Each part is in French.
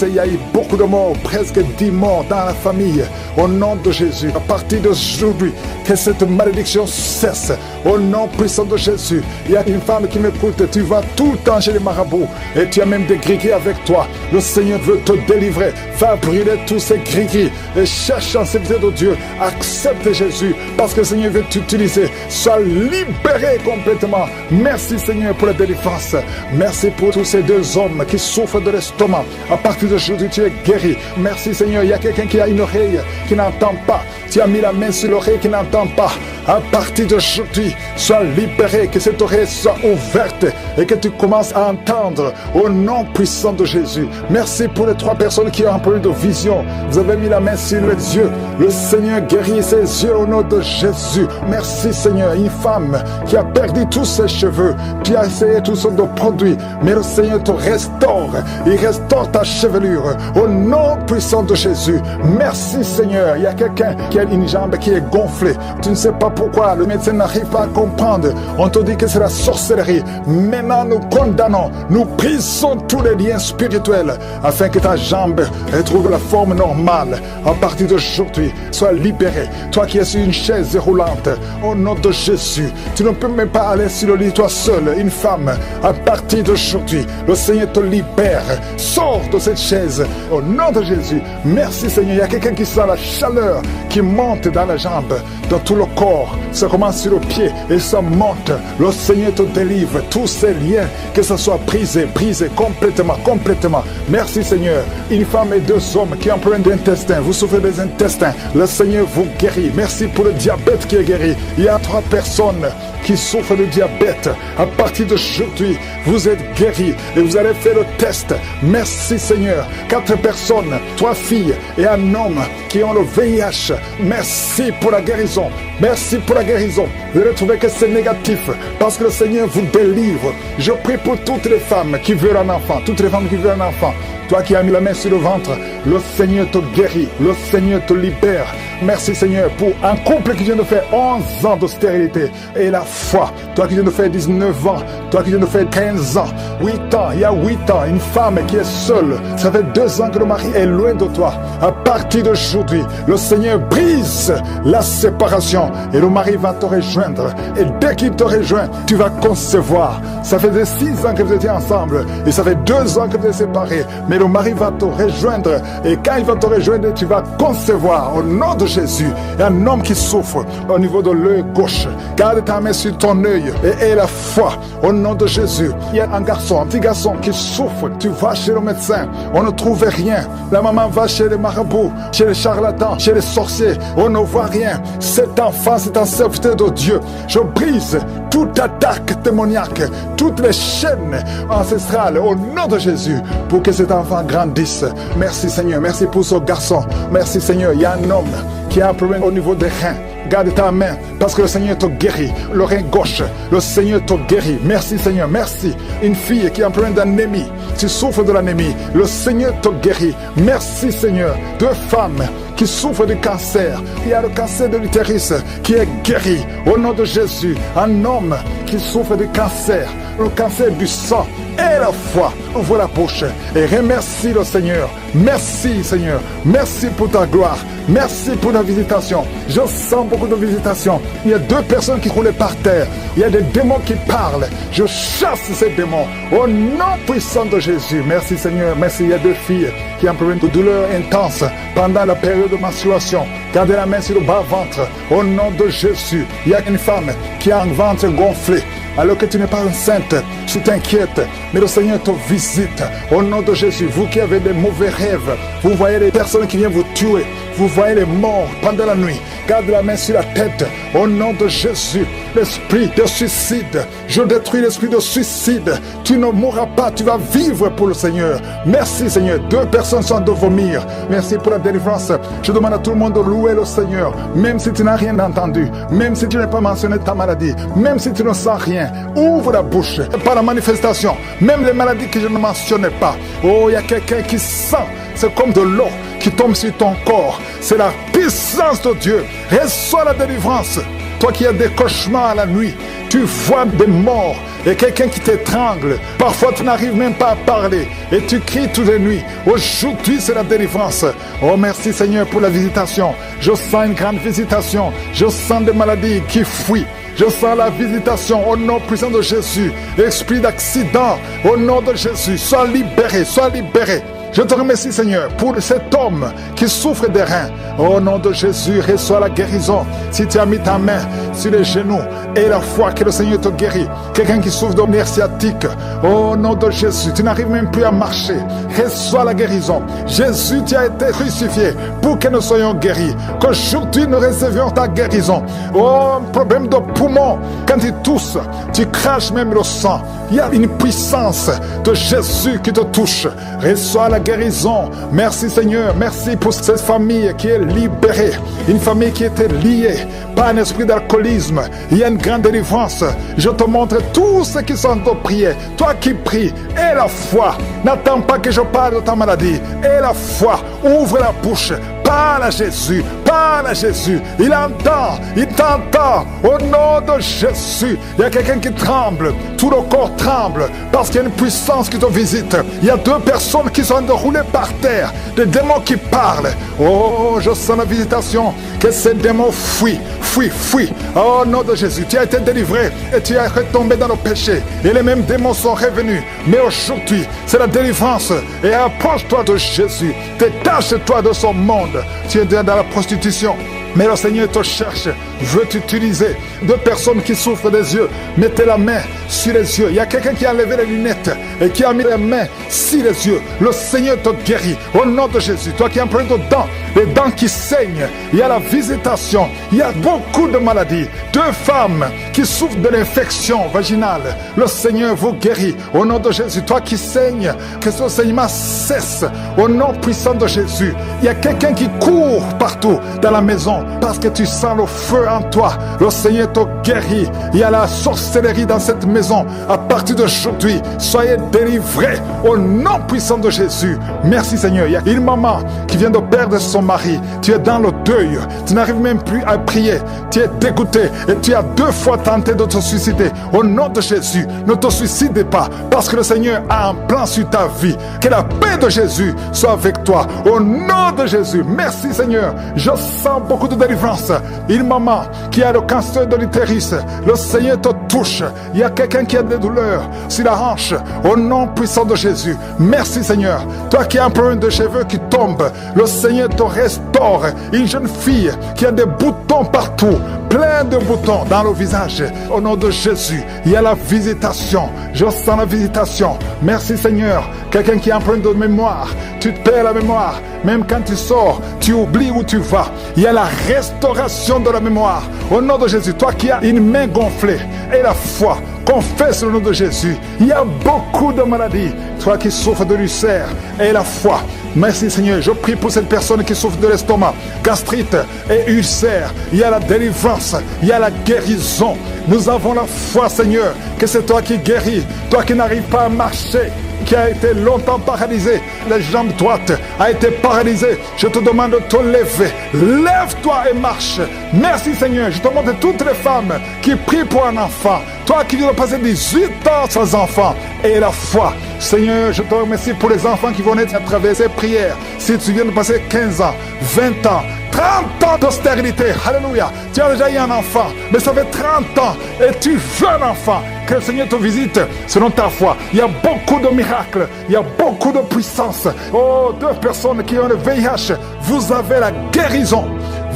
Il y a eu beaucoup de morts, presque 10 morts dans la famille. Au nom de Jésus, à partir d'aujourd'hui, que cette malédiction cesse. Au nom puissant de Jésus, il y a une femme qui m'écoute. Tu vas tout le temps chez les marabouts et tu as même des gris-gris avec toi. Le Seigneur veut te délivrer. Va brûler tous ces gris-gris et cherche en sécurité de Dieu. Accepte Jésus parce que le Seigneur veut t'utiliser. Sois libéré complètement. Merci Seigneur pour la délivrance. Merci pour tous ces deux hommes qui souffrent de l'estomac. À partir d'aujourd'hui, tu es guéri. Merci Seigneur. Il y a quelqu'un qui a une oreille qui n'entend pas. Tu as mis la main sur l'oreille qui n'entend pas. À partir d'aujourd'hui, sois libéré, que cette oreille soit ouverte et que tu commences à entendre au nom puissant de Jésus. Merci pour les 3 personnes qui ont un problème de vision. Vous avez mis la main sur les yeux. Le Seigneur guérit ses yeux au nom de Jésus. Merci Seigneur. Une femme qui a perdu tous ses cheveux, qui a essayé toutes sortes de produits, mais le Seigneur te restaure. Il restaure ta chevelure au nom puissant de Jésus. Merci Seigneur. Il y a quelqu'un qui a une jambe qui est gonflée. Tu ne sais pas pourquoi. Le médecin n'arrive pas à comprendre. On te dit que c'est la sorcellerie. Maintenant, nous condamnons. Nous brisons tous les liens spirituels afin que ta jambe retrouve la forme normale. À partir d'aujourd'hui, sois libéré. Toi qui es sur une chaise roulante, au nom de Jésus, tu ne peux même pas aller sur le lit toi seul, une femme. À partir d'aujourd'hui, le Seigneur te libère. Sors de cette chaise au nom de Jésus. Merci Seigneur. Il y a quelqu'un qui sent la chaleur qui monte dans la jambe, dans tout le corps. Ça commence sur le pied et ça monte. Le Seigneur te délivre. Tous ces liens, que ça soit brisé complètement. Merci Seigneur. Une femme et 2 hommes qui ont un problème d'intestin. Vous souffrez des intestins. Le Seigneur vous guérit. Merci pour le diabète qui est guéri. Il y a 3 personnes qui souffrent de diabète. À partir d'aujourd'hui, vous êtes guéris et vous allez faire le test. Merci Seigneur. 4 personnes, 3 filles et un homme qui ont le VIH. Merci pour la guérison. Merci pour la guérison. Vous allez trouver que c'est négatif parce que le Seigneur vous délivre. Je prie pour toutes les femmes qui veulent un enfant. Toutes les femmes qui veulent un enfant. Toi qui as mis la main sur le ventre, le Seigneur te guérit. Le Seigneur te libère. Merci Seigneur pour un couple qui vient de faire 11 ans de stérilité et la foi. Toi qui viens de faire 19 ans, toi qui viens de faire 15 ans, 8 ans, il y a 8 ans, une femme qui est seule. Ça fait 2 ans que le mari est loin de toi. À partir d'aujourd'hui, le Seigneur brise la séparation et le mari va te rejoindre. Et dès qu'il te rejoint, tu vas concevoir. Ça faisait 6 ans que vous étiez ensemble et ça fait 2 ans que vous êtes séparés. Mais le mari va te rejoindre et quand il va te rejoindre, tu vas concevoir au nom de Jésus. Et un homme qui souffre au niveau de l'œil gauche, garde ta main sur ton œil et aie la foi au nom de Jésus. Il y a un garçon, un petit garçon qui souffre. Tu vas chez le médecin, on ne trouve rien. La maman va chez les marabouts, chez les charlatans, chez les sorciers, on ne voit rien. Cet enfant, c'est un serviteur de Dieu. Je brise toute attaque démoniaque, toutes les chaînes ancestrales au nom de Jésus pour que cet enfant grandisse. Merci Seigneur, merci pour ce garçon. Merci Seigneur, il y a un homme qui a un problème au niveau des reins. Garde ta main parce que le Seigneur te guérit. Le rein gauche, le Seigneur te guérit. Merci Seigneur, merci. Une fille qui a un problème d'anémie, tu souffres de l'anémie, le Seigneur te guérit. Merci Seigneur. 2 femmes qui souffrent de cancer. Il y a le cancer de l'utérus qui est guéri au nom de Jésus. Un homme qui souffre de cancer, le cancer du sang. Et la foi, ouvre la bouche et remercie le Seigneur. Merci Seigneur, merci pour ta gloire, merci pour la visitation. Je sens beaucoup de visitations. Il y a 2 personnes qui roulaient par terre. Il y a des démons qui parlent. Je chasse ces démons au nom puissant de Jésus. Merci Seigneur, merci. Il y a 2 filles qui ont un problème de douleur intense pendant la période de menstruation. Gardez la main sur le bas-ventre au nom de Jésus. Il y a une femme qui a un ventre gonflé. Alors que tu n'es pas enceinte, tu t'inquiètes, mais le Seigneur te visite au nom de Jésus. Vous qui avez des mauvais rêves, vous voyez les personnes qui viennent vous tuer, vous voyez les morts pendant la nuit. Garde la main sur la tête au nom de Jésus. L'esprit de suicide, je détruis l'esprit de suicide. Tu ne mourras pas, tu vas vivre pour le Seigneur. Merci Seigneur. 2 personnes sont de vomir. Merci pour la délivrance. Je demande à tout le monde de louer le Seigneur, même si tu n'as rien entendu, même si tu n'as pas mentionné ta maladie, même si tu ne sens rien. Ouvre la bouche par la manifestation, même les maladies que je ne mentionnais pas. Oh, il y a quelqu'un qui sent, c'est comme de l'eau qui tombe sur ton corps. C'est la puissance de Dieu. Reçois la délivrance. toi qui as des cauchemars la nuit, tu vois des morts et quelqu'un qui t'étrangle. Parfois, tu n'arrives même pas à parler et tu cries toutes les nuits. Aujourd'hui, c'est la délivrance. Oh, merci Seigneur pour la visitation. Je sens une grande visitation. Je sens des maladies qui fuient. Je sens la visitation au nom puissant de Jésus. Esprit d'accident, au nom de Jésus, sois libéré, sois libéré. Je te remercie Seigneur pour cet homme qui souffre des reins. Au nom de Jésus, reçois la guérison. Si tu as mis ta main sur les genoux et la foi que le Seigneur te guérit. Quelqu'un qui souffre de nerfs sciatiques, au nom de Jésus, tu n'arrives même plus à marcher. Reçois la guérison. Jésus, tu as été crucifié pour que nous soyons guéris. Qu'aujourd'hui nous recevions ta guérison. Oh, problème de poumon, quand tu tousses, tu craches même le sang. Il y a une puissance de Jésus qui te touche. Reçois la guérison. Merci Seigneur, merci pour cette famille qui est libérée. Une famille qui était liée par un esprit d'alcoolisme. Il y a une grande délivrance. Je te montre tous ceux qui sont en prière. Toi qui pries, aie la foi. N'attends pas que je parle de ta maladie. Aie la foi. Ouvre la bouche. Parle à Jésus, parle à Jésus. Il entend, il t'entend. Au nom de Jésus, il y a quelqu'un qui tremble. Tout le corps tremble parce qu'il y a une puissance qui te visite. Il y a 2 personnes qui sont enroulées par terre. Des démons qui parlent. Oh, je sens la visitation. Que ces démons fuient, fuient, fuient. Au nom de Jésus, tu as été délivré et tu es retombé dans le péché. Et les mêmes démons sont revenus. Mais aujourd'hui, c'est la délivrance. Et approche-toi de Jésus. Détache-toi de son monde. Tu es dans la prostitution, mais le Seigneur te cherche, veut t'utiliser. 2 personnes qui souffrent des yeux, mettez la main sur les yeux. Il y a quelqu'un qui a enlevé les lunettes et qui a mis la main sur les yeux. Le Seigneur te guérit au nom de Jésus. Toi qui as plein de dents, les dents qui saignent, il y a la visitation. Il y a beaucoup de maladies. 2 femmes qui souffrent de l'infection vaginale, le Seigneur vous guérit au nom de Jésus. Toi qui saignes, que ce saignement cesse au nom puissant de Jésus. Il y a quelqu'un qui court partout dans la maison parce que tu sens le feu en toi. Le Seigneur te guérit. Il y a la sorcellerie dans cette maison. À partir d'aujourd'hui, soyez délivrés au nom puissant de Jésus. Merci Seigneur. Il y a une maman qui vient de perdre son mari. Tu es dans le deuil. Tu n'arrives même plus à prier. Tu es dégoûté et tu as 2 fois tenté de te suicider. Au nom de Jésus, ne te suicide pas parce que le Seigneur a un plan sur ta vie. Que la paix de Jésus soit avec toi. Au nom de Jésus. Merci Seigneur. Je sens beaucoup de délivrance. Une maman qui a le cancer de l'utérus, le Seigneur te touche. Il y a quelqu'un qui a des douleurs sur la hanche. Au nom puissant de Jésus. Merci Seigneur. Toi qui as un problème de cheveux qui tombe, le Seigneur te restaure. Une jeune fille qui a des boutons partout, plein de boutons dans le visage. Au nom de Jésus, il y a la visitation. Je sens la visitation. Merci Seigneur. Quelqu'un qui a un problème de mémoire, tu te perds la mémoire. Même quand tu sors, tu oublies où tu vas. Il y a la restauration de la mémoire. Au nom de Jésus, toi qui as une main gonflée et la foi, confesse le nom de Jésus. Il y a beaucoup de maladies. Toi qui souffres de l'ulcère et la foi. Merci Seigneur. Je prie pour cette personne qui souffre de l'estomac, gastrite et ulcère. Il y a la délivrance. Il y a la guérison. Nous avons la foi Seigneur que c'est toi qui guéris. Toi qui n'arrives pas à marcher, qui a été longtemps paralysé, la jambe droite a été paralysée. Je te demande de te lever. Lève-toi et marche. Merci Seigneur. Je te montre toutes les femmes qui prient pour un enfant. Toi qui viens de passer 18 ans sans enfant et la foi. Seigneur, je te remercie pour les enfants qui vont naître à travers ces prières. Si tu viens de passer 15 ans, 20 ans, 30 ans de stérilité, alléluia. Tu as déjà eu un enfant, mais ça fait 30 ans et tu veux un enfant. Que le Seigneur te visite selon ta foi. Il y a beaucoup de miracles, il y a beaucoup de puissance. Oh, 2 personnes qui ont le VIH, vous avez la guérison.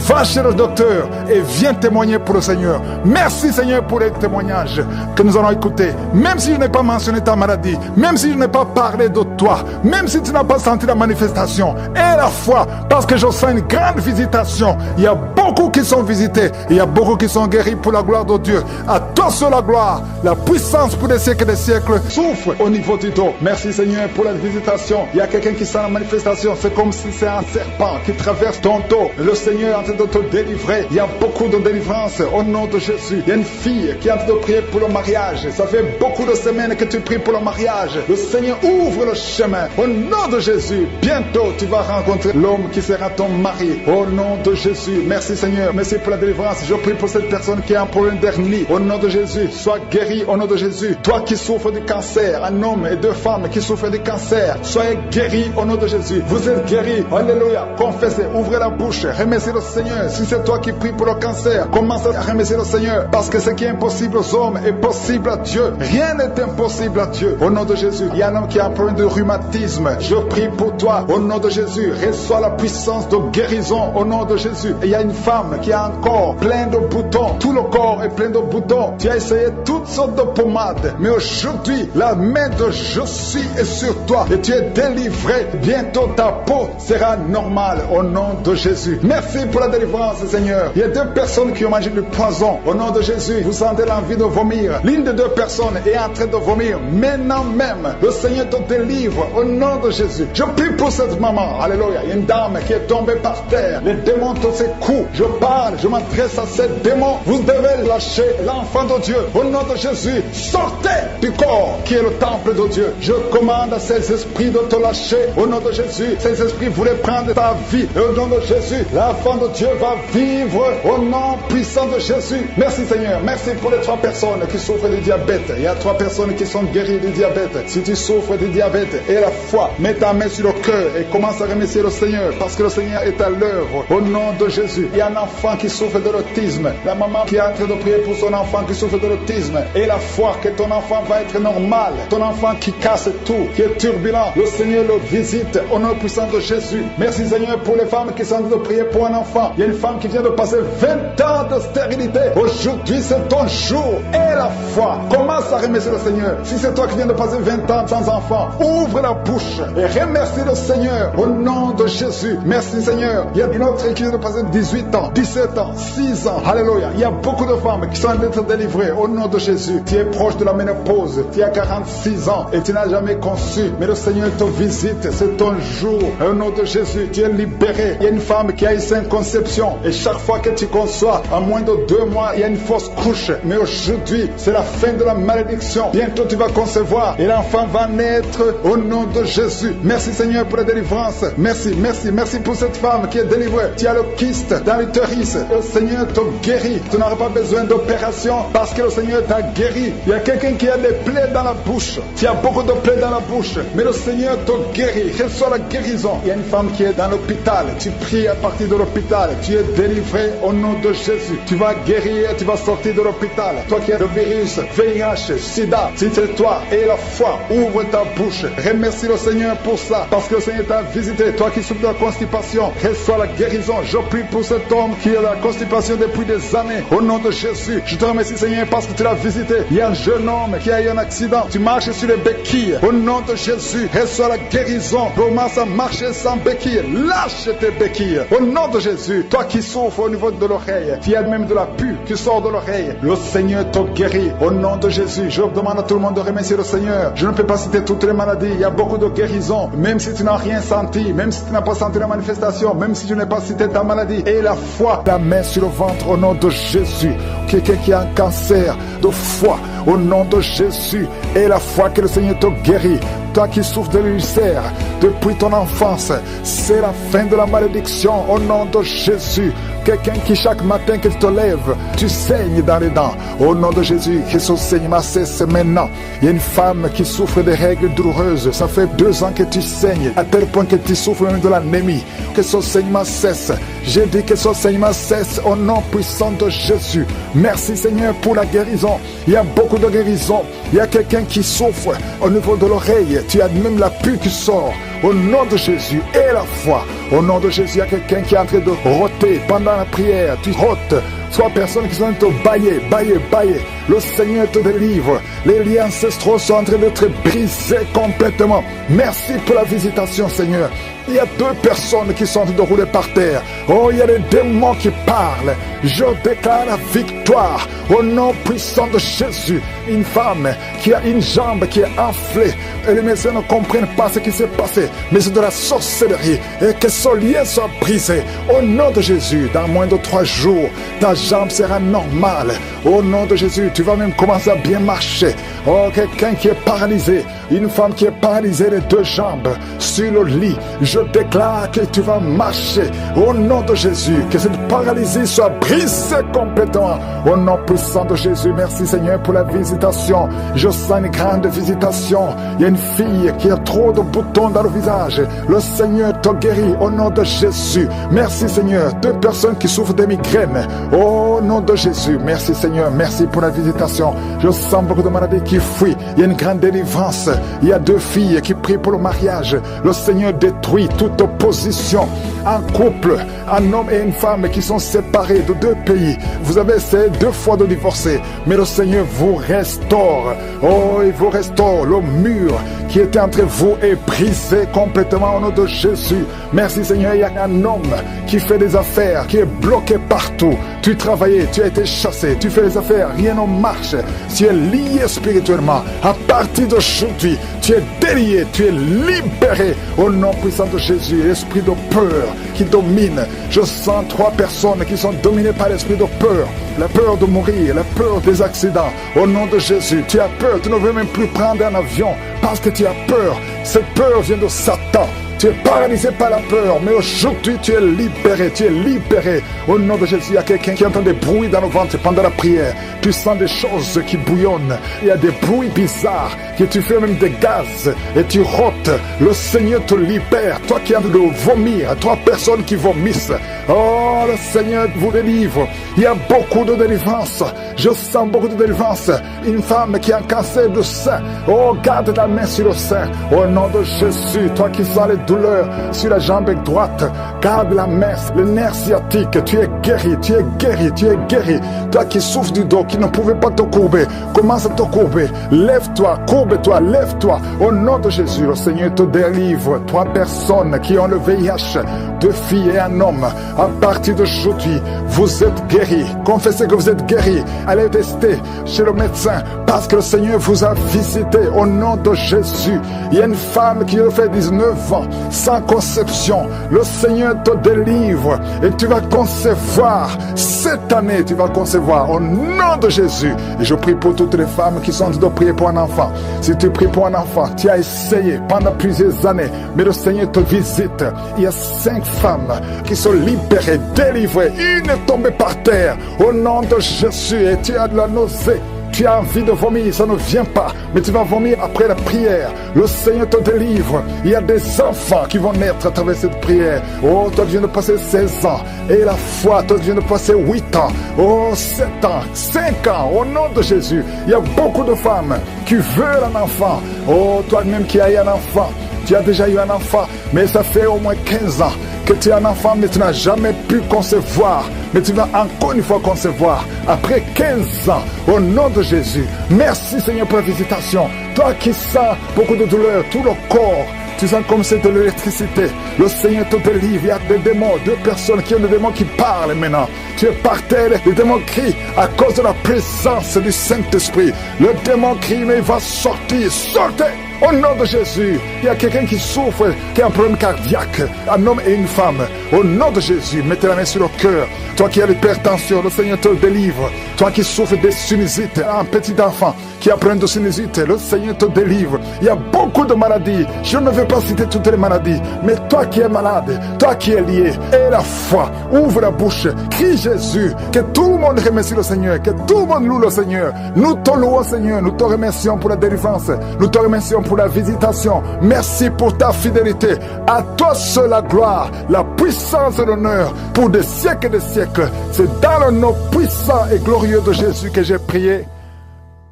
Va chez le docteur et viens témoigner pour le Seigneur. Merci Seigneur pour les témoignages que nous allons écouter. Même si je n'ai pas mentionné ta maladie, même si je n'ai pas parlé de toi, même si tu n'as pas senti la manifestation, et la foi, parce que je sens une grande visitation. Il y a beaucoup qui sont visités, il y a beaucoup qui sont guéris pour la gloire de Dieu. À toi seul la gloire, la puissance pour des siècles et des siècles. Souffle au niveau du dos. Merci Seigneur pour la visitation. Il y a quelqu'un qui sent la manifestation. C'est comme si c'est un serpent qui traverse ton dos. Le Seigneur est en train de te délivrer. Il y a beaucoup de délivrance au nom de Jésus. Il y a une fille qui est en train de prier pour le mariage. Ça fait beaucoup de semaines que tu pries pour le mariage. Le Seigneur ouvre le chemin. Au nom de Jésus, bientôt tu vas rencontrer l'homme qui sera ton mari. Au nom de Jésus, merci Seigneur. Merci pour la délivrance. Je prie pour cette personne qui a un problème d'hernie. Au nom de Jésus, sois guéri au nom de Jésus. Toi qui souffres du cancer, un homme et deux femmes qui souffrent du cancer, soyez guéris au nom de Jésus. Vous êtes guéris. Alléluia. Confessez, ouvrez la bouche, remerciez le Seigneur. Si c'est toi qui pries pour le cancer, commence à remercier le Seigneur. Parce que ce qui est impossible aux hommes est possible à Dieu. Rien n'est impossible à Dieu. Au nom de Jésus, il y a un homme qui a un problème de rhumatisme. Je prie pour toi. Au nom de Jésus, reçois la puissance de guérison. Au nom de Jésus. Et il y a une femme qui a un corps plein de boutons. Tout le corps est plein de boutons. Tu as essayé toutes sortes de pommades. Mais aujourd'hui, la main de je suis est sur toi. Et tu es délivré. Bientôt ta peau sera normale. Au nom de Jésus. Merci pour la délivrance, Seigneur. Il y a deux personnes qui ont mangé du poison. Au nom de Jésus, vous sentez l'envie de vomir. L'une des deux personnes est en train de vomir. Maintenant même, le Seigneur te délivre. Au nom de Jésus. Je prie pour cette maman. Alléluia. Il y a une dame qui est tombée par terre. Les démons te secouent. Je parle, je m'adresse à ces démons. Vous devez lâcher l'enfant de Dieu. Au nom de Jésus, sortez du corps qui est le temple de Dieu. Je commande à ces esprits de te lâcher. Au nom de Jésus, ces esprits voulaient prendre ta vie. Et au nom de Jésus, l'enfant de Dieu va vivre au nom puissant de Jésus. Merci Seigneur. Merci pour les 3 personnes qui souffrent du diabète. Il y a 3 personnes qui sont guéries du diabète. Si tu souffres du diabète et la foi, mets ta main sur le cœur et commence à remercier le Seigneur parce que le Seigneur est à l'œuvre. Au nom de Jésus, il y a un enfant qui souffre de l'autisme. La maman qui est en train de prier pour son enfant qui souffre de l'autisme. Et la foi que ton enfant va être normal. Ton enfant qui casse tout, qui est turbulent. Le Seigneur le visite au nom puissant de Jésus. Merci Seigneur pour les femmes qui sont en train de prier pour un enfant. Il y a une femme qui vient de passer 20 ans de stérilité. Aujourd'hui c'est ton jour. Et la foi. Commence à remercier le Seigneur. Si c'est toi qui viens de passer 20 ans sans enfant, ouvre la bouche et remercie le Seigneur au nom de Jésus. Merci Seigneur. Il y a une autre qui vient de passer 18 ans, 17 ans, 6 ans. Alléluia. Il y a beaucoup de femmes qui sont en train d'être délivrées au nom de Jésus. Tu es proche de la ménopause. Tu as 46 ans et tu n'as jamais conçu. Mais le Seigneur te visite. C'est ton jour. Au nom de Jésus, tu es libéré. Il y a une femme qui a une sainte conception. Et chaque fois que tu conçois, en moins de 2 mois, il y a une fausse couche. Mais aujourd'hui, c'est la fin de la malédiction. Bientôt tu vas concevoir et l'enfant va naître au nom de Jésus. Merci Seigneur pour la délivrance. Merci, merci, merci pour cette femme qui est délivrée. Tu as le kyste dans l'utérus. Le Seigneur te guérit. Tu n'auras pas besoin d'opération parce que le Seigneur t'a guéri. Il y a quelqu'un qui a des plaies dans la bouche. Tu as beaucoup de plaies dans la bouche. Mais le Seigneur te guérit. Reçois la guérison. Il y a une femme qui est dans l'hôpital. Tu pries à partir de l'hôpital. Tu es délivré au nom de Jésus. Tu vas guérir. Tu vas sortir de l'hôpital. Toi qui as le virus, VIH, SIDA, si c'est toi et la foi, ouvre ta bouche. Remercie le Seigneur pour ça. Parce que le Seigneur t'a visité. Toi qui souffres de la constipation, reçois la guérison. Je prie pour cet homme qui a la constipation depuis des années. Au nom de Jésus, je te remercie Seigneur parce que tu l'as visité. Il y a un jeune homme qui a eu un accident. Tu marches sur les béquilles. Au nom de Jésus, reçois la guérison. Commence à marcher sans béquilles. Lâche tes béquilles. Au nom de Jésus, toi qui souffres au niveau de l'oreille, tu as même de la pus qui sort de l'oreille. Le Seigneur te guérit. Au nom de Jésus, je demande à tout le monde de remercier le Seigneur. Je ne peux pas citer toutes les maladies. Il y a beaucoup de guérisons. Même si tu n'as rien senti, même si tu n'as pas senti la manifestation, même si je n'ai pas cité ta maladie. Et la foi, la main sur le ventre au nom de Jésus. Quelqu'un qui a un cancer de foie, au nom de Jésus. Et la foi que le Seigneur te guérit. Toi qui souffres de l'ulcère depuis ton enfance, c'est la fin de la malédiction au nom de Jésus. Quelqu'un qui chaque matin que tu te lèves, tu saignes dans les dents. Au nom de Jésus, que ce saignement cesse maintenant. Il y a une femme qui souffre de règles douloureuses. Ça fait 2 ans que tu saignes, à tel point que tu souffres même de l'anémie. Que ce saignement cesse. J'ai dit que ce saignement cesse au nom puissant de Jésus. Merci Seigneur pour la guérison. Il y a beaucoup de guérison. Il y a quelqu'un qui souffre au niveau de l'oreille. Tu as même la pus qui sort. Au nom de Jésus et la foi. Au nom de Jésus, il y a quelqu'un qui est en train de rôter pendant la prière. Tu rôtes. 3 personnes qui sont en train de bailler. Le Seigneur te délivre. Les liens ancestraux sont en train d'être brisés complètement. Merci pour la visitation, Seigneur. Il y a 2 personnes qui sont en train de rouler par terre. Oh, il y a des démons qui parlent. Je déclare la victoire au nom puissant de Jésus. une femme qui a une jambe qui est enflée. Et les médecins ne comprennent pas ce qui s'est passé, mais c'est de la sorcellerie. Et que son lien soit brisé. Au nom de Jésus, dans moins de 3 jours, ta jambe sera normale. Au nom de Jésus, tu vas même commencer à bien marcher. Oh, quelqu'un qui est paralysé, une femme qui est paralysée les 2 jambes sur le lit, je déclare que tu vas marcher. Au nom de Jésus, que cette paralysie soit brisée complètement. Au nom puissant de Jésus, merci Seigneur pour la visitation. Je sens une grande visitation. Il y a une fille qui a trop de boutons dans le visage. Le Seigneur te guérit au nom de Jésus. Merci Seigneur. 2 personnes qui souffrent de migraines. Au nom de Jésus, merci Seigneur. Merci pour la visitation. Je sens beaucoup de maladies qui fuient. Il y a une grande délivrance. Il y a 2 filles qui prient pour le mariage. Le Seigneur détruit toute opposition. Un couple, un homme et une femme qui sont séparés de 2 pays. Vous avez essayé 2 fois de divorcer, mais le Seigneur vous restaure. Oh, il vous restaure. Le mur qui était entre vous est brisé complètement au nom de Jésus. Merci Seigneur. Il y a un homme qui fait des affaires, qui est bloqué partout. Tu travaillais, tu as été chassé, tu fais des affaires, rien ne marche. Tu es lié spirituellement. À partir d'aujourd'hui, tu es délié, tu es libéré au nom puissant de Jésus. L'esprit de peur qui domine. Je sens 3 personnes qui sont dominées par l'esprit de peur. La peur de mourir, la peur des accidents. Au nom de Jésus, tu as peur, tu ne veux même plus prendre un avion parce que tu as peur. Cette peur vient de Satan. Tu es paralysé par la peur, mais aujourd'hui tu es libéré, tu es libéré. Au nom de Jésus, il y a quelqu'un qui entend des bruits dans le ventre pendant la prière. Tu sens des choses qui bouillonnent. Il y a des bruits bizarres, que tu fais même des gaz et tu rôtes. Le Seigneur te libère. Toi qui as de vomir, 3 personnes qui vomissent. Oh, le Seigneur vous délivre. Il y a beaucoup de délivrance. Je sens beaucoup de délivrance. Une femme qui a un cancer de sein. Oh, garde la main sur le sein. Au nom de Jésus, toi qui sens les douleurs sur la jambe droite, garde la main, le nerf sciatique. Tu es guéri, tu es guéri, tu es guéri. Toi qui souffres du dos, qui ne pouvais pas te courber, commence à te courber. Lève-toi, courbe-toi, lève-toi. Au nom de Jésus, le Seigneur te délivre. 3 personnes qui ont le VIH, 2 filles et un homme. À partir d'aujourd'hui, vous êtes guéris. Confessez que vous êtes guéris. Allez tester chez le médecin parce que le Seigneur vous a visité. Au nom de Jésus, il y a une femme qui a fait 19 ans sans conception. Le Seigneur te délivre et tu vas concevoir. Cette année, tu vas concevoir au nom de Jésus. Et je prie pour toutes les femmes qui sont en train de prier pour un enfant. Si tu pries pour un enfant, tu as essayé pendant plusieurs années, mais le Seigneur te visite. Il y a 5 femmes qui sont libérées, délivrées. Une est tombée par terre au nom de Jésus et tu as de la nausée. Tu as envie de vomir, ça ne vient pas, mais tu vas vomir après la prière. Le Seigneur te délivre. Il y a des enfants qui vont naître à travers cette prière. Oh, toi tu viens de passer 16 ans. Et la foi, toi tu viens de passer 8 ans. Oh, 7 ans, 5 ans, au nom de Jésus. Il y a beaucoup de femmes qui veulent un enfant. Oh, toi-même qui as eu un enfant. Tu as déjà eu un enfant, mais ça fait au moins 15 ans que tu as un enfant, mais tu n'as jamais pu concevoir. Mais tu vas encore une fois concevoir après 15 ans, au nom de Jésus. Merci Seigneur pour la visitation. Toi qui sens beaucoup de douleur, tout le corps, tu sens comme c'est de l'électricité. Le Seigneur te délivre. Il y a des démons, 2 personnes qui ont des démons qui parlent maintenant. Tu es par terre, les démons crient à cause de la présence du Saint-Esprit. Le démon crie, mais il va sortir. Sortez! Au nom de Jésus, il y a quelqu'un qui souffre, qui a un problème cardiaque, un homme et une femme. Au nom de Jésus, mettez la main sur le cœur. Toi qui as l'hypertension, le Seigneur te délivre. Toi qui souffres des sinusites, un petit enfant qui a un problème de sinusite, le Seigneur te délivre. Il y a beaucoup de maladies. Je ne vais pas citer toutes les maladies, mais toi qui es malade, toi qui es lié, aie la foi, ouvre la bouche, crie Jésus, que tout le monde remercie le Seigneur, que tout le monde loue le Seigneur. Nous te louons Seigneur, nous te remercions pour la délivrance, nous te remercions pour la visitation. Merci pour ta fidélité. À toi seul la gloire, la puissance et l'honneur pour des siècles et des siècles. C'est dans le nom puissant et glorieux de Jésus que j'ai prié.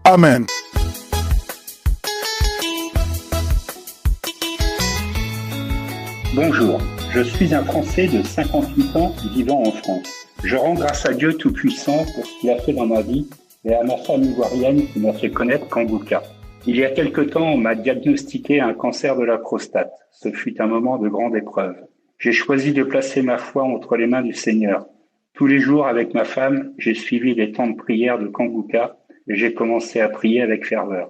Amen. Bonjour, je suis un Français de 58 ans vivant en France. Je rends grâce à Dieu Tout-Puissant pour ce qu'il a fait dans ma vie et à ma femme ivoirienne qui m'a fait connaître Kangouka. Il y a quelque temps, on m'a diagnostiqué un cancer de la prostate. Ce fut un moment de grande épreuve. J'ai choisi de placer ma foi entre les mains du Seigneur. Tous les jours, avec ma femme, j'ai suivi les temps de prière de Kangouka et j'ai commencé à prier avec ferveur.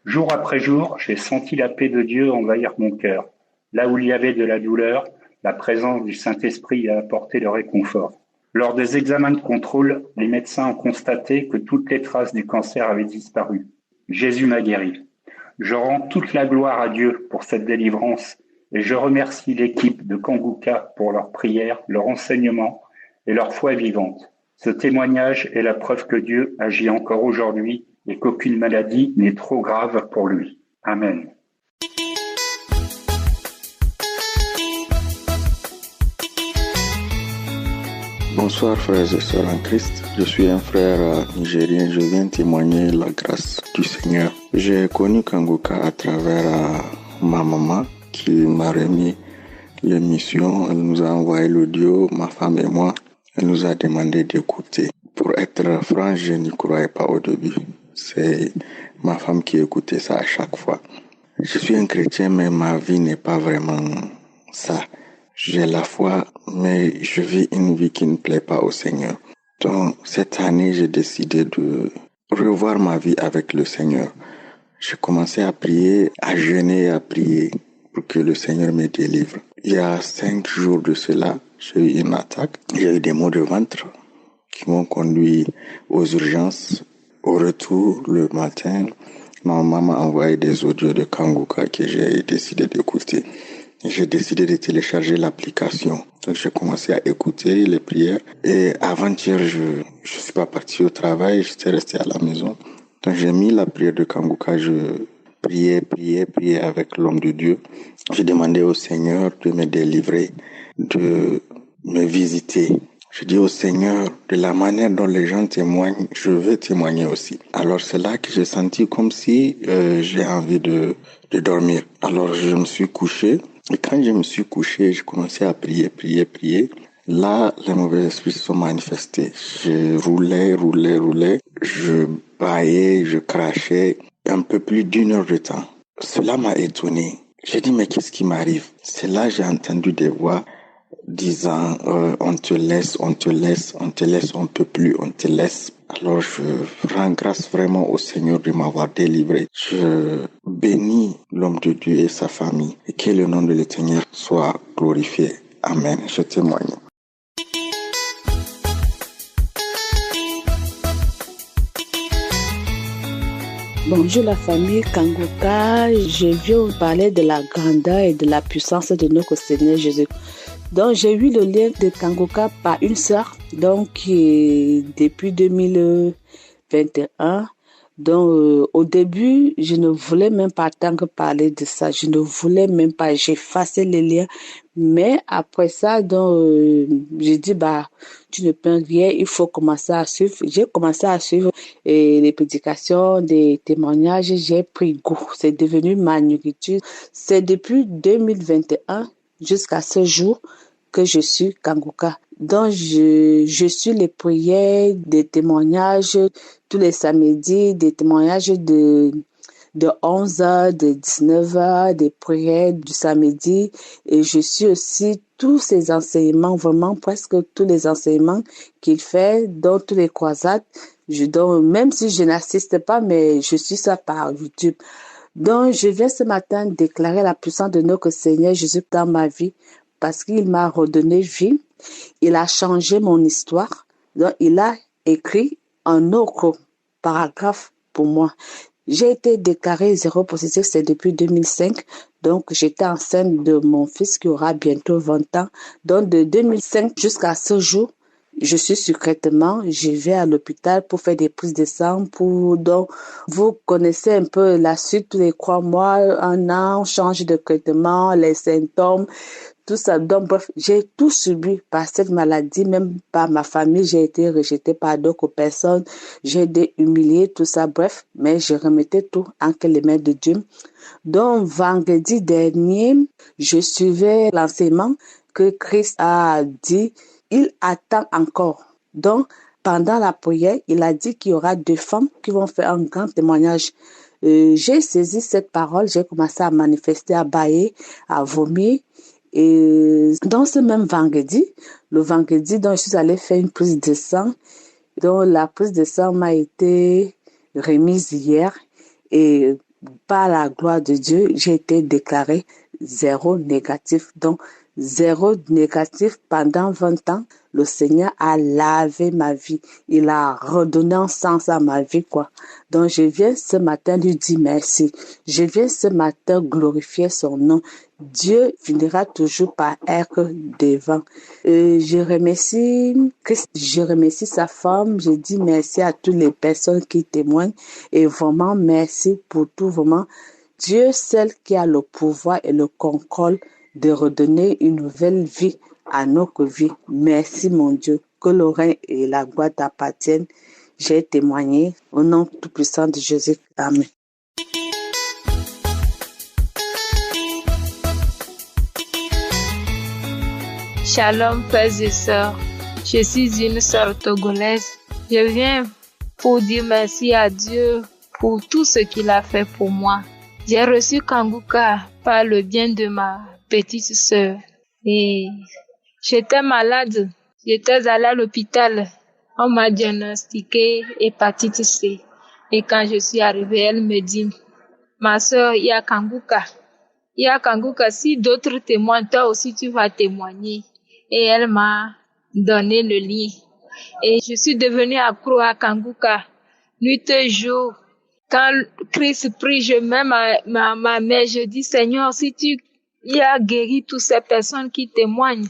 Jour après jour, j'ai senti la paix de Dieu envahir mon cœur. Là où il y avait de la douleur, la présence du Saint-Esprit a apporté le réconfort. Lors des examens de contrôle, les médecins ont constaté que toutes les traces du cancer avaient disparu. Jésus m'a guéri. Je rends toute la gloire à Dieu pour cette délivrance et je remercie l'équipe de Kanguka pour leurs prières, leur enseignement et leur foi vivante. Ce témoignage est la preuve que Dieu agit encore aujourd'hui et qu'aucune maladie n'est trop grave pour lui. Amen. Bonsoir frères et sœurs en Christ, je suis un frère nigérien, je viens témoigner la grâce du Seigneur. J'ai connu Kanguka à travers ma maman qui m'a remis l'émission, elle nous a envoyé l'audio, ma femme et moi, elle nous a demandé d'écouter. Pour être franc, je n'y croyais pas au début, c'est ma femme qui écoutait ça à chaque fois. Je suis un chrétien mais ma vie n'est pas vraiment ça. J'ai la foi, mais je vis une vie qui ne plaît pas au Seigneur. Donc, cette année, j'ai décidé de revoir ma vie avec le Seigneur. J'ai commencé à prier, à jeûner et à prier pour que le Seigneur me délivre. Il y a 5 jours de cela, j'ai eu une attaque. Il y a eu des maux de ventre qui m'ont conduit aux urgences. Au retour, le matin, ma maman m'a envoyé des audios de Kanguka que j'ai décidé d'écouter. J'ai décidé de télécharger l'application. Donc j'ai commencé à écouter les prières. Et avant-hier, je suis pas parti au travail, j'étais resté à la maison. Donc j'ai mis la prière de Kanguka, je priais avec l'homme de Dieu. J'ai demandé au Seigneur de me délivrer, de me visiter. Je dis au Seigneur, de la manière dont les gens témoignent, je veux témoigner aussi. Alors c'est là que j'ai senti comme si j'ai envie de dormir. Alors je me suis couché. Et quand je me suis couché, j'ai commencé à prier. Là, les mauvais esprits se sont manifestés. Je roulais. Je bâillais, je crachais un peu plus d'1 heure de temps. Cela m'a étonné. J'ai dit, mais qu'est-ce qui m'arrive? C'est là que j'ai entendu des voix disant, on te laisse, on peut plus, on te laisse. Alors je rends grâce vraiment au Seigneur de m'avoir délivré. Je bénis l'homme de Dieu et sa famille et que le nom de l'Éternel soit glorifié. Amen. Je témoigne. Bonjour la famille Kanguka, je viens vous parler de la grandeur et de la puissance de notre Seigneur Jésus. Donc j'ai eu le lien de Kanguka par une sœur, donc depuis 2021. Donc au début, je ne voulais même pas tant que parler de ça, je ne voulais même pas, j'ai effacé les liens. Mais après ça, donc j'ai dit tu ne peux rien, il faut commencer à suivre. J'ai commencé à suivre les prédications, des témoignages, j'ai pris goût. C'est devenu ma nourriture. C'est depuis 2021 jusqu'à ce jour que je suis Kanguka. Donc, je suis les prières, des témoignages tous les samedis, des témoignages de 11h, de 19h, des prières du samedi. Et je suis aussi tous ces enseignements, vraiment presque tous les enseignements qu'il fait dans tous les croisades. Même si je n'assiste pas, mais je suis ça par YouTube. Donc, je viens ce matin déclarer la puissance de notre Seigneur Jésus dans ma vie parce qu'il m'a redonné vie. Il a changé mon histoire. Donc, il a écrit un autre paragraphe pour moi. J'ai été déclarée séropositive, c'est depuis 2005. Donc, j'étais enceinte de mon fils qui aura bientôt 20 ans. Donc, de 2005 jusqu'à ce jour, je suis sur traitement. Je vais à l'hôpital pour faire des prises de sang. Donc, vous connaissez un peu la suite, tous les 3 mois, 1 an, on change de traitement, les symptômes, tout ça. Donc, bref, j'ai tout subi par cette maladie, même par ma famille. J'ai été rejetée par d'autres personnes. J'ai été humiliée, tout ça. Bref, mais je remettais tout entre les mains de Dieu. Donc, vendredi dernier, je suivais l'enseignement que Christ a dit. Il attend encore. Donc, pendant la prière, il a dit qu'il y aura 2 femmes qui vont faire un grand témoignage. J'ai saisi cette parole, j'ai commencé à manifester, à bâiller, à vomir. Et dans ce même vendredi, donc je suis allée faire une prise de sang. Donc la prise de sang m'a été remise hier et par la gloire de Dieu, j'ai été déclarée zéro négatif. Donc, zéro négatif pendant 20 ans. Le Seigneur a lavé ma vie. Il a redonné un sens à ma vie, quoi. Donc, je viens ce matin lui dire merci. Je viens ce matin glorifier son nom. Dieu finira toujours par être devant. Je remercie Christ, je remercie sa femme, je dis merci à toutes les personnes qui témoignent et vraiment merci pour tout, vraiment. Dieu seul qui a le pouvoir et le contrôle de redonner une nouvelle vie à notre vie. Merci mon Dieu, que le règne et la gloire t'appartiennent. J'ai témoigné au nom tout-puissant de Jésus. Amen. Shalom, frères et sœurs. Je suis une sœur togolaise. Je viens pour dire merci à Dieu pour tout ce qu'il a fait pour moi. J'ai reçu Kanguka par le bien de ma petite sœur. Et j'étais malade. J'étais allée à l'hôpital. On m'a diagnostiqué hépatite C. Et quand je suis arrivée, elle me dit, ma sœur, il y a Kanguka. Il y a Kanguka. Si d'autres témoignent, toi aussi tu vas témoigner. Et elle m'a donné le lien. Et je suis devenue accro à Kanguka. Nuit et jour. Quand Christ prie, je mets ma main, je dis, Seigneur, si tu y as guéri toutes ces personnes qui témoignent,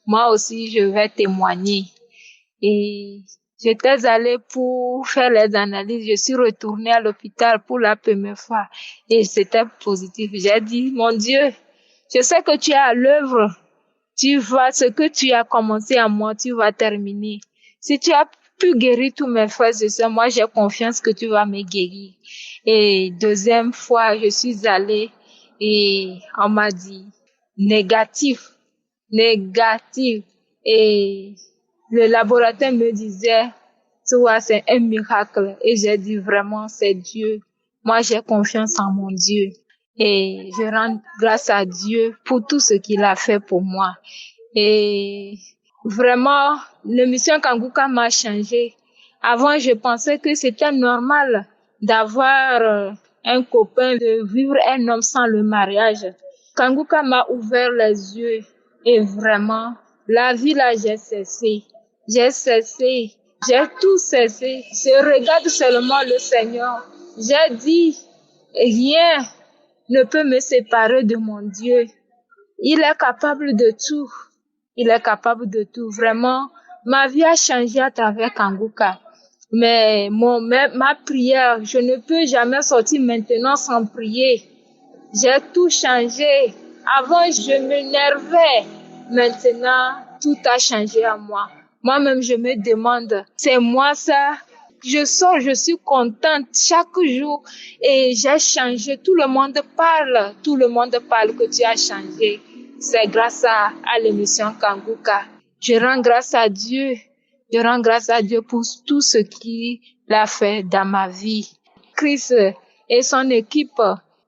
moi aussi je vais témoigner. Et j'étais allée pour faire les analyses. Je suis retournée à l'hôpital pour la première fois. Et c'était positif. J'ai dit, mon Dieu, je sais que tu es à l'œuvre. Ce que tu as commencé à moi, tu vas terminer. Si tu as pu guérir tous mes frères et sœurs, moi j'ai confiance que tu vas me guérir. Et deuxième fois, je suis allée et on m'a dit négatif. Et le laboratoire me disait, toi, c'est un miracle. Et j'ai dit vraiment, c'est Dieu. Moi, j'ai confiance en mon Dieu. Et je rends grâce à Dieu pour tout ce qu'il a fait pour moi. Et vraiment, l'émission Kanguka m'a changé. Avant, je pensais que c'était normal d'avoir un copain, de vivre un homme sans le mariage. Kanguka m'a ouvert les yeux. Et vraiment, la vie là, j'ai cessé. J'ai tout cessé. Je regarde seulement le Seigneur. J'ai dit, rien ne peut me séparer de mon Dieu. Il est capable de tout. Il est capable de tout. Vraiment, ma vie a changé à travers Kanguka. Mais ma prière, je ne peux jamais sortir maintenant sans prier. J'ai tout changé. Avant, je m'énervais. Maintenant, tout a changé à moi. Moi-même, je me demande, c'est moi ça? Je sors, je suis contente chaque jour et j'ai changé. Tout le monde parle que tu as changé. C'est grâce à l'émission Kanguka. Je rends grâce à Dieu. Je rends grâce à Dieu pour tout ce qu'il a fait dans ma vie. Christ et son équipe,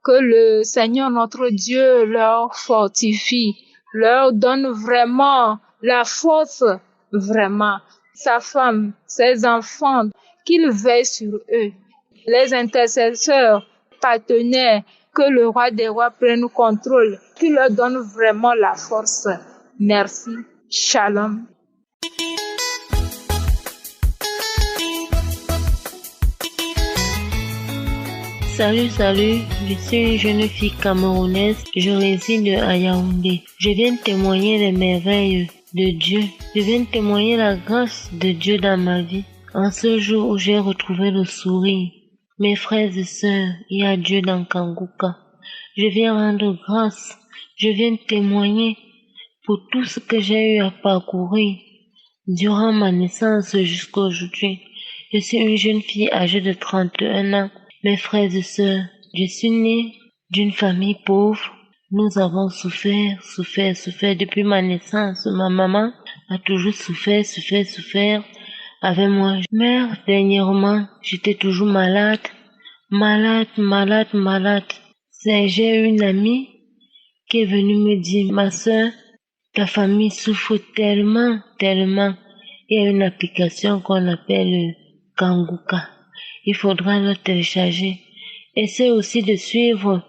que le Seigneur notre Dieu leur fortifie, leur donne vraiment la force, vraiment. Sa femme, ses enfants, qu'il veille sur eux. Les intercesseurs, partenaires, que le roi des rois prenne contrôle, qu'il leur donne vraiment la force. Merci. Shalom. Salut, je suis une jeune fille camerounaise, je réside à Yaoundé. Je viens témoigner les merveilles de Dieu, je viens témoigner la grâce de Dieu dans ma vie. En ce jour où j'ai retrouvé le sourire, mes frères et sœurs, il y a Dieu dans Kanguka. Je viens rendre grâce, je viens témoigner pour tout ce que j'ai eu à parcourir durant ma naissance jusqu'à aujourd'hui. Je suis une jeune fille âgée de 31 ans. Mes frères et sœurs, je suis née d'une famille pauvre. Nous avons souffert depuis ma naissance. Ma maman a toujours souffert avec moi. Mère, dernièrement, j'étais toujours malade. J'ai une amie qui est venue me dire, ma sœur, ta famille souffre tellement. Il y a une application qu'on appelle Kanguka. il faudra le télécharger. Essaie aussi de suivre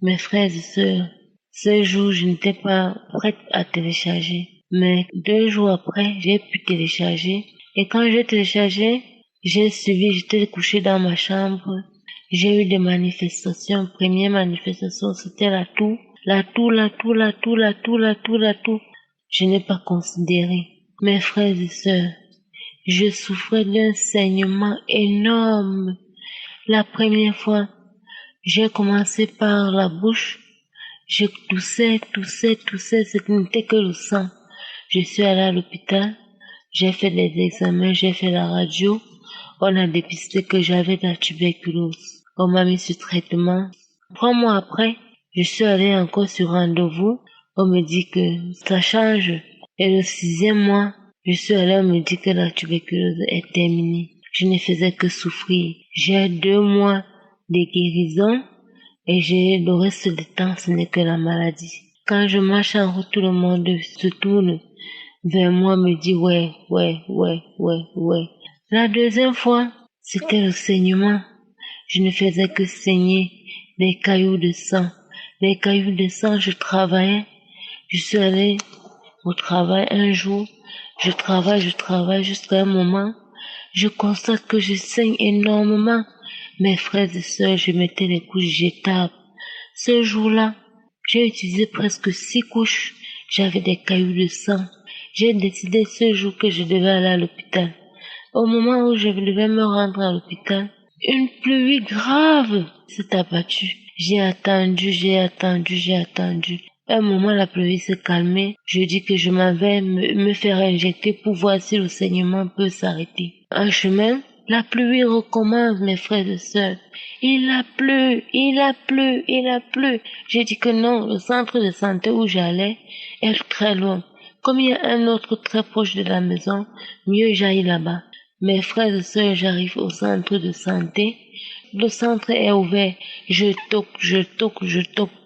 mes frères et sœurs. Ce jour, je n'étais pas prête à télécharger. Mais 2 jours après, j'ai pu télécharger. Et quand j'ai téléchargé, j'ai suivi, j'étais couchée dans ma chambre. J'ai eu des manifestations. Première manifestation, c'était la toux. La toux. Je n'ai pas considéré. Mes frères et sœurs, je souffrais d'un saignement énorme. La première fois, j'ai commencé par la bouche. Je toussais, ce n'était que le sang. Je suis allée à l'hôpital, j'ai fait des examens, j'ai fait la radio. On a dépisté que j'avais de la tuberculose. On m'a mis sur traitement. 3 mois après, je suis allée encore sur rendez-vous. On me dit que ça change. Et le 6e mois, je suis allée, on me dit que la tuberculose est terminée. Je ne faisais que souffrir. J'ai 2 mois de guérison et le reste du temps, ce n'est que la maladie. Quand je marche en route, tout le monde se tourne vers moi, me dit ouais. La 2e fois, c'était le saignement. Je ne faisais que saigner des cailloux de sang. Les cailloux de sang, je travaillais. Je suis allée au travail un jour. Je travaille jusqu'à un moment. Je constate que je saigne énormément. Mes frères et sœurs, je mettais les couches jetables. Ce jour-là, j'ai utilisé presque 6 couches. J'avais des cailloux de sang. J'ai décidé ce jour que je devais aller à l'hôpital. Au moment où je devais me rendre à l'hôpital, une pluie grave s'est abattue. J'ai attendu. À un moment, la pluie s'est calmée. Je dis que je m'en vais me faire injecter pour voir si le saignement peut s'arrêter. En chemin, la pluie recommence, mes frères et sœurs. Il a plu. J'ai dit que non, le centre de santé où j'allais est très loin. Comme il y a un autre très proche de la maison, mieux j'aille là-bas. Mes frères et sœurs, j'arrive au centre de santé. Le centre est ouvert. Je toque,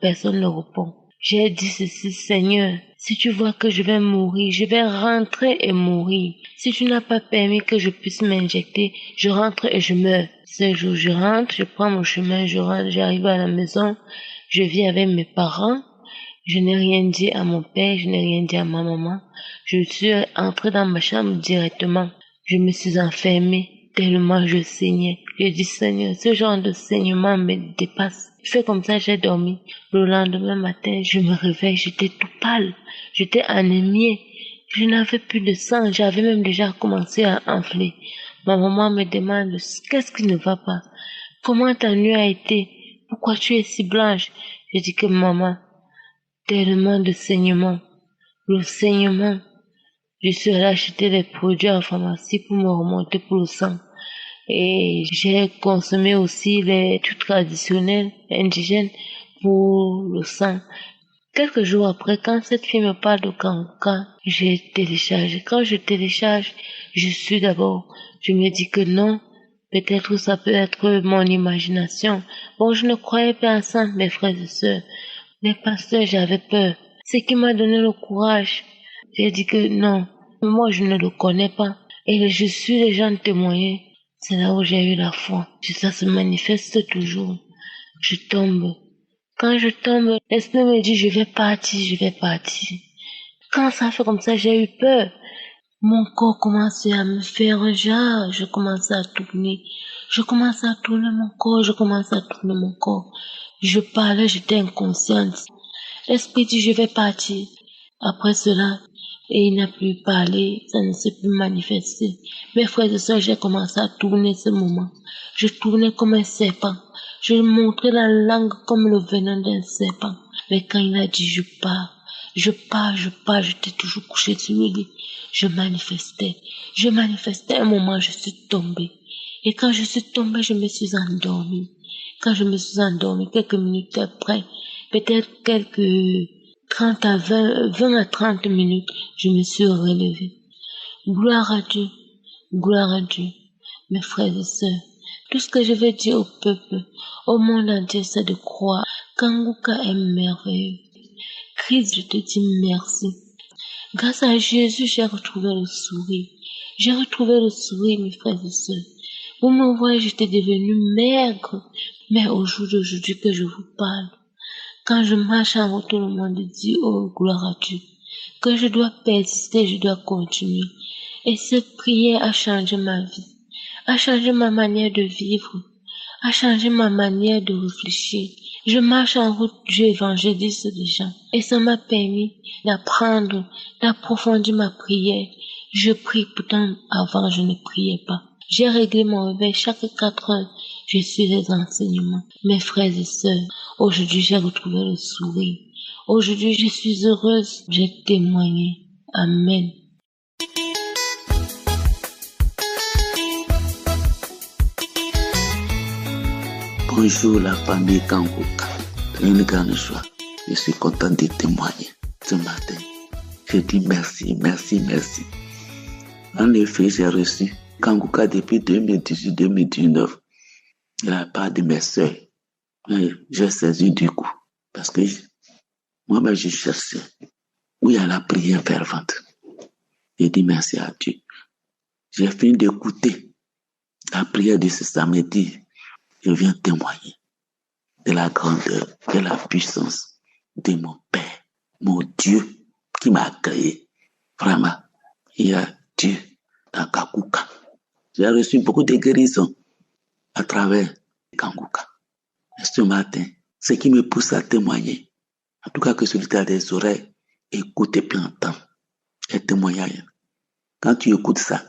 personne ne répond. J'ai dit ceci, Seigneur, si tu vois que je vais mourir, je vais rentrer et mourir. Si tu n'as pas permis que je puisse m'injecter, je rentre et je meurs. Ce jour, je rentre, je prends mon chemin, j'arrive à la maison, je vis avec mes parents. Je n'ai rien dit à mon père, je n'ai rien dit à ma maman. Je suis entrée dans ma chambre directement. Je me suis enfermée tellement je saignais. Je dis, Seigneur, ce genre de saignement me dépasse. Je fais comme ça, j'ai dormi. Le lendemain matin, je me réveille, j'étais tout pâle. J'étais anémiée. Je n'avais plus de sang. J'avais même déjà commencé à enfler. Ma maman me demande, qu'est-ce qui ne va pas? Comment ta nuit a été? Pourquoi tu es si blanche? Je dis que maman, tellement de saignement. Le saignement. Je suis allée acheter des produits en pharmacie pour me remonter pour le sang. Et j'ai consommé aussi les trucs traditionnels indigènes pour le sang. Quelques jours après, quand cette fille me parle de Kanguka, j'ai téléchargé. Quand je télécharge, je me dis que non, peut-être ça peut être mon imagination. Bon, je ne croyais pas à ça, mes frères et sœurs. Les pasteurs, j'avais peur. Ce qui m'a donné le courage, j'ai dit que non, moi je ne le connais pas. Et je suis les gens témoigner. C'est là où j'ai eu la foi. Ça se manifeste toujours. Je tombe. Quand je tombe, l'esprit me dit je vais partir. Quand ça fait comme ça, j'ai eu peur. Mon corps commençait à me faire genre. Je commençais à tourner. Je commençais à tourner mon corps. Je parlais, j'étais inconsciente. L'esprit dit je vais partir. Après cela, et il n'a plus parlé, ça ne s'est plus manifesté. Mes frères et sœurs, j'ai commencé à tourner ce moment. Je tournais comme un serpent. Je montrais la langue comme le venin d'un serpent. Mais quand il a dit je pars, j'étais toujours couchée sur le lit. Je manifestais. Un moment, je suis tombée. Et quand je suis tombée, je me suis endormie. Quand je me suis endormie, quelques minutes après, peut-être 20 à 30 minutes, je me suis relevée. Gloire à Dieu, mes frères et sœurs. Tout ce que je veux dire au peuple, au monde entier, c'est de croire qu'Anguka est merveilleux. Christ, je te dis merci. Grâce à Jésus, j'ai retrouvé le sourire. Mes frères et sœurs. Pour me voir, j'étais devenue maigre. Mais au jour d'aujourd'hui que je vous parle, quand je marche en route, tout le monde dit, oh, gloire à Dieu, que je dois persister, je dois continuer. Et cette prière a changé ma vie, a changé ma manière de vivre, a changé ma manière de réfléchir. Je marche en route, j'évangélise les gens. Et ça m'a permis d'apprendre, d'approfondir ma prière. Je prie, pourtant avant je ne priais pas. J'ai réglé mon réveil chaque 4 heures. Je suis les enseignements. Mes frères et sœurs, aujourd'hui j'ai retrouvé le sourire. Aujourd'hui je suis heureuse. J'ai témoigné. Amen. Bonjour la famille Kanguka. Une grande joie. Je suis content de témoigner ce matin. Je dis merci. En effet, j'ai reçu Kanguka depuis 2018-2019 de la part de mes sœurs. J'ai saisi du coup parce que moi-même je cherchais où il y a la prière fervente. J'ai dit merci à Dieu. J'ai fini d'écouter la prière de ce samedi. Je viens témoigner de la grandeur, de la puissance de mon Père, mon Dieu qui m'a créé. Vraiment, il y a Dieu dans Kanguka. J'ai reçu beaucoup de guérisons à travers Kanguka. Et ce matin, ce qui me pousse à témoigner, en tout cas que celui qui a des oreilles, écoute et puis entend les témoignages. Quand tu écoutes ça,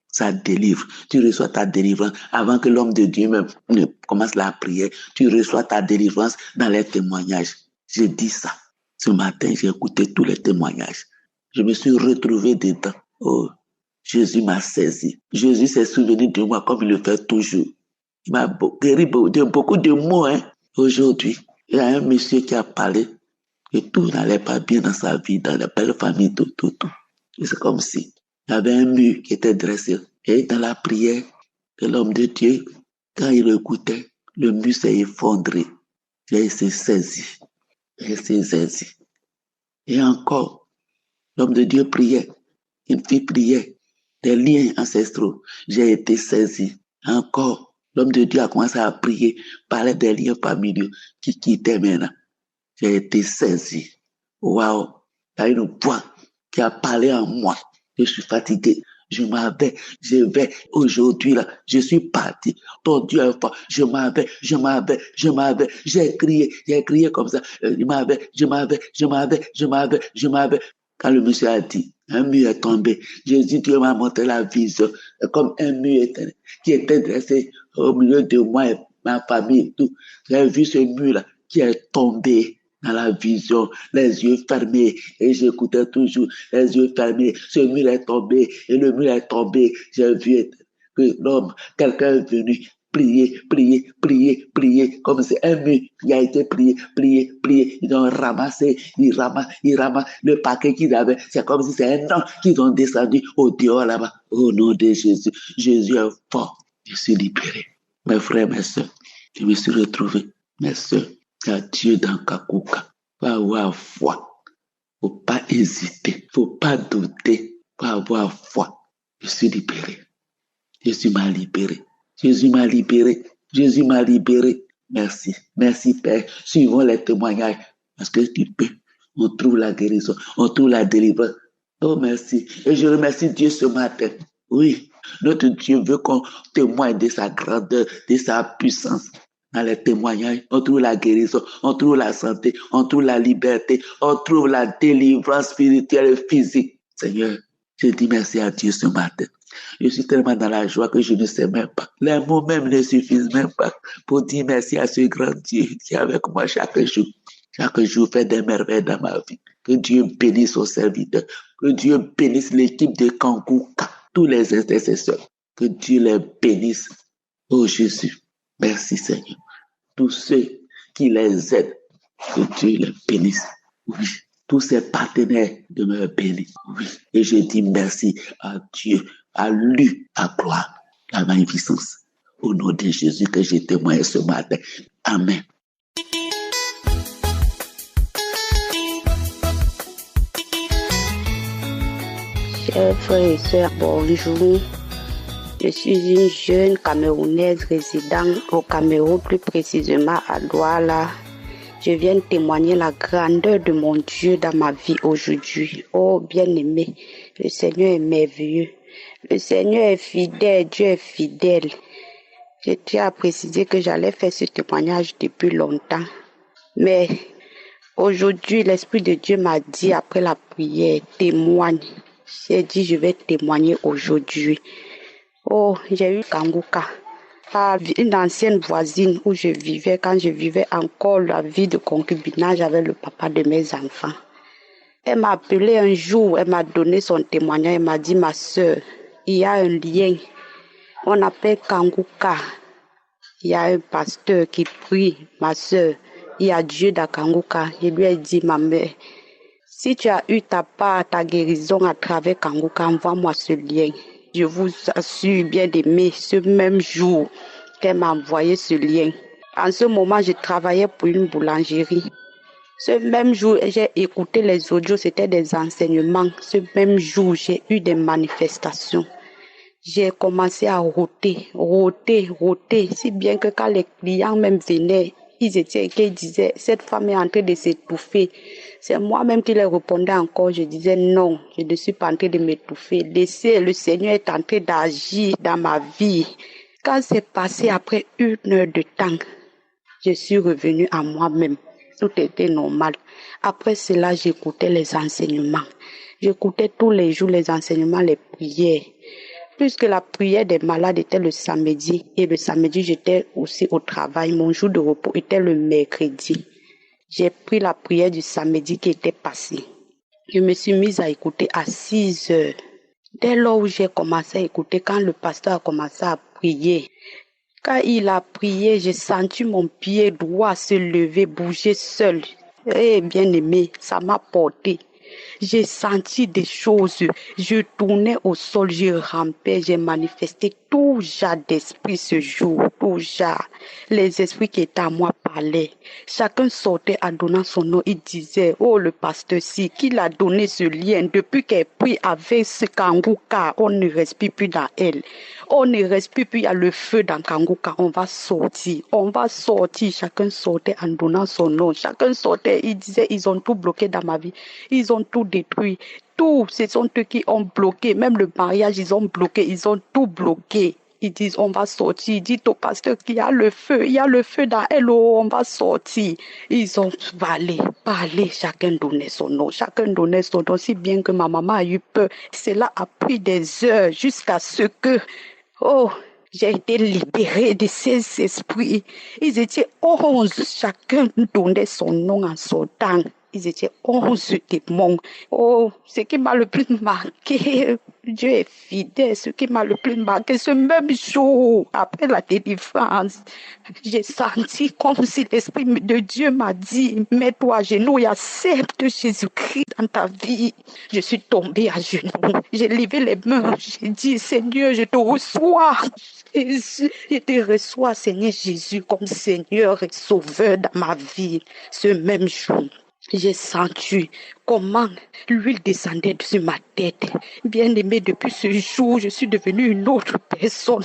ça délivre. Tu reçois ta délivrance avant que l'homme de Dieu même ne commence la prière. Tu reçois ta délivrance dans les témoignages. J'ai dit ça. Ce matin, j'ai écouté tous les témoignages. Je me suis retrouvé dedans. Oh, Jésus m'a saisi. Jésus s'est souvenu de moi comme il le fait toujours. Il m'a guéri de beaucoup de mots. Aujourd'hui, il y a un monsieur qui a parlé que tout n'allait pas bien dans sa vie, dans la belle famille, tout. Et c'est comme si il y avait un mur qui était dressé. Et dans la prière de l'homme de Dieu, quand il écoutait, le mur s'est effondré. J'ai été saisi. Et encore, l'homme de Dieu priait. Une fille priait. Des liens ancestraux. J'ai été saisi. Encore, l'homme de Dieu a commencé à prier, parler des liens familiaux qui quittaient maintenant. J'ai été saisi. Waouh! Il y a une voix qui a parlé en moi. Je suis fatigué. Je vais. Aujourd'hui, là, je suis parti. Ton Dieu est fort. Je m'en vais. J'ai crié comme ça. Je m'en vais. Quand le monsieur a dit, un mur est tombé. Jésus, Dieu m'a montré la vision. Comme un mur qui était dressé au milieu de moi et ma famille et tout. J'ai vu ce mur-là qui est tombé dans la vision, les yeux fermés, et j'écoutais toujours, les yeux fermés, ce mur est tombé, et le mur est tombé. J'ai vu que quelqu'un est venu prier, comme c'est un mur qui a été prié. Ils ont ramassé, ils ramassent le paquet qu'ils avaient. C'est comme si c'est un an qu'ils ont descendu au dehors là-bas. Au nom de Jésus, Jésus est fort. Je suis libéré. Mes frères, mes soeurs, je me suis retrouvé. Mes soeurs, il y a Dieu dans Kanguka. Faut avoir foi. Faut pas hésiter. Faut pas douter. Faut avoir foi. Je suis libéré. Jésus m'a libéré. Merci. Merci, Père. Suivons les témoignages. Parce que tu peux. On trouve la guérison. On trouve la délivrance. Oh, merci. Et je remercie Dieu ce matin. Oui. Notre Dieu veut qu'on témoigne de sa grandeur, de sa puissance. Dans les témoignages, on trouve la guérison, on trouve la santé, on trouve la liberté, on trouve la délivrance spirituelle et physique. Seigneur, je dis merci à Dieu ce matin. Je suis tellement dans la joie que je ne sais même pas. Les mots même ne suffisent même pas pour dire merci à ce grand Dieu qui est avec moi chaque jour. Chaque jour fait des merveilles dans ma vie. Que Dieu bénisse son serviteur. Que Dieu bénisse l'équipe de Kanguka. Tous les intercesseurs. Que Dieu les bénisse. Oh Jésus. Merci Seigneur. Tous ceux qui les aident, que Dieu les bénisse. Oui. Tous ces partenaires demeurent bénis. Oui. Et je dis merci à Dieu, à lui, à gloire, la magnificence. Au nom de Jésus que j'ai témoigné ce matin. Amen. Chers frères et sœurs, bonjour. Je suis une jeune Camerounaise résidant au Cameroun, plus précisément à Douala. Je viens témoigner la grandeur de mon Dieu dans ma vie aujourd'hui. Oh bien-aimé, le Seigneur est merveilleux. Le Seigneur est fidèle, Dieu est fidèle. Je tiens à préciser que j'allais faire ce témoignage depuis longtemps. Mais aujourd'hui, l'Esprit de Dieu m'a dit après la prière, témoigne. J'ai dit, je vais témoigner aujourd'hui. Oh, j'ai eu Kanguka, une ancienne voisine où je vivais, quand je vivais encore la vie de concubinage avec le papa de mes enfants. Elle m'a appelé un jour, elle m'a donné son témoignage, elle m'a dit, ma soeur, il y a un lien, on appelle Kanguka. Il y a un pasteur qui prie, ma soeur, il y a Dieu dans Kanguka. Je lui ai dit, ma mère, si tu as eu ta guérison à travers Kanguka, envoie-moi ce lien. Je vous assure, bien aimé, ce même jour qu'elle m'a envoyé ce lien. En ce moment, je travaillais pour une boulangerie. Ce même jour, j'ai écouté les audios, c'était des enseignements. Ce même jour, j'ai eu des manifestations. J'ai commencé à rôter, si bien que quand les clients même venaient, ils disaient, cette femme est en train de s'étouffer. C'est moi-même qui leur répondais encore. Je disais non, je ne suis pas en train de m'étouffer. Laissez, le Seigneur est en train d'agir dans ma vie. Quand c'est passé après 1 heure de temps, je suis revenue à moi-même. Tout était normal. Après cela, j'écoutais les enseignements. J'écoutais tous les jours les enseignements, les prières. Puisque la prière des malades était le samedi, et le samedi j'étais aussi au travail, mon jour de repos était le mercredi. J'ai pris la prière du samedi qui était passée. Je me suis mise à écouter à 6 heures. Dès lors où j'ai commencé à écouter, quand le pasteur a commencé à prier, quand il a prié, j'ai senti mon pied droit se lever, bouger seul. Eh bien aimé, ça m'a porté. J'ai senti des choses, je tournais au sol, je rampais, j'ai manifesté tout genre d'esprit ce jour, tout genre. Les esprits qui étaient à moi parlaient. Chacun sortait en donnant son nom, il disait, oh le pasteur si, qu'il a donné ce lien, depuis qu'elle prie avec ce Kanguka, on ne respire plus dans elle. On ne respire plus, il y a le feu dans Kanguka, on va sortir. Chacun sortait en donnant son nom, chacun sortait, il disait, ils ont tout bloqué dans ma vie, ils ont tout détruit, tout, ce sont eux qui ont bloqué, même le mariage, ils ont bloqué, ils ont tout bloqué. Ils disent, on va sortir. Ils disent au pasteur qu'il y a le feu dans elle, oh, on va sortir. Ils ont parlé, chacun donnait son nom, si bien que ma maman a eu peur. Cela a pris des heures jusqu'à ce que, j'ai été libérée de ces esprits. Ils étaient 11, chacun donnait son nom en sortant. Ils étaient 11 démons. Oh, ce qui m'a le plus marqué, Dieu est fidèle, ce qui m'a le plus marqué, ce même jour, après la délivrance, j'ai senti comme si l'Esprit de Dieu m'a dit, mets-toi à genoux et accepte Jésus-Christ dans ta vie. Je suis tombée à genoux, j'ai levé les mains, j'ai dit, Seigneur, je te reçois. Je te reçois, Seigneur Jésus, comme Seigneur et Sauveur dans ma vie, ce même jour. J'ai senti comment l'huile descendait sur ma tête. Bien aimé, depuis ce jour, je suis devenue une autre personne.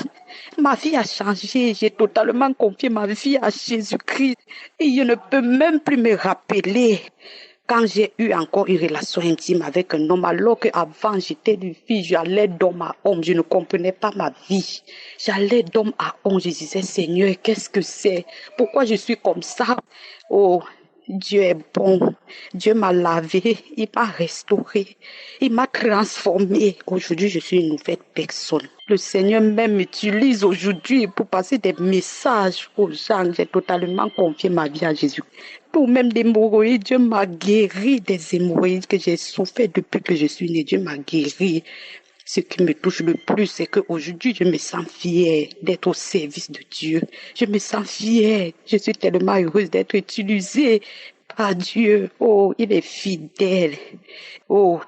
Ma vie a changé. J'ai totalement confié ma vie à Jésus-Christ. Et je ne peux même plus me rappeler quand j'ai eu encore une relation intime avec un homme, alors qu'avant j'étais une fille, j'allais d'homme à homme, je ne comprenais pas ma vie. J'allais d'homme à homme, je disais, Seigneur, qu'est-ce que c'est? Pourquoi je suis comme ça? Oh, Dieu est bon. Dieu m'a lavé, il m'a restauré, il m'a transformé. Aujourd'hui, je suis une nouvelle personne. Le Seigneur même m'utilise aujourd'hui pour passer des messages aux gens. J'ai totalement confié ma vie à Jésus. Tout même des hémorroïdes, Dieu m'a guéri des hémorroïdes que j'ai souffert depuis que je suis née. Dieu m'a guéri. Ce qui me touche le plus, c'est qu'aujourd'hui, je me sens fière d'être au service de Dieu. Je me sens fière. Je suis tellement heureuse d'être utilisée par Dieu. Oh, il est fidèle. Oh,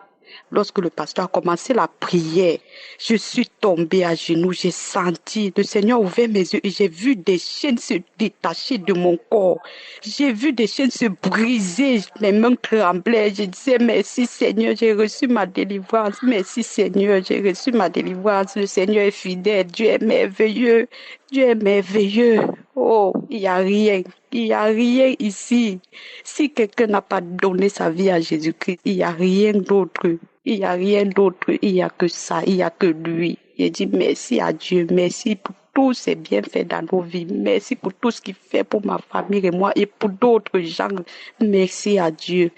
Lorsque le pasteur a commencé la prière, je suis tombée à genoux, j'ai senti, le Seigneur a ouvert mes yeux et j'ai vu des chaînes se détacher de mon corps. J'ai vu des chaînes se briser, mes mains tremblaient. Je disais merci Seigneur, j'ai reçu ma délivrance. Merci Seigneur, j'ai reçu ma délivrance. Le Seigneur est fidèle, Dieu est merveilleux. Dieu est merveilleux. Oh, il n'y a rien. Il n'y a rien ici. Si quelqu'un n'a pas donné sa vie à Jésus-Christ, il n'y a rien d'autre. Il n'y a rien d'autre. Il n'y a que ça. Il n'y a que lui. J'ai dit merci à Dieu. Merci pour tous ses bienfaits dans nos vies. Merci pour tout ce qu'il fait pour ma famille et moi et pour d'autres gens. Merci à Dieu.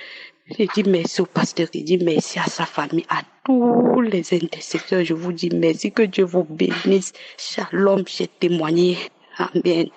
J'ai dit merci au pasteur. J'ai dit merci à sa famille, à tous les intercesseurs. Je vous dis merci. Que Dieu vous bénisse. Shalom, j'ai témoigné. Amen.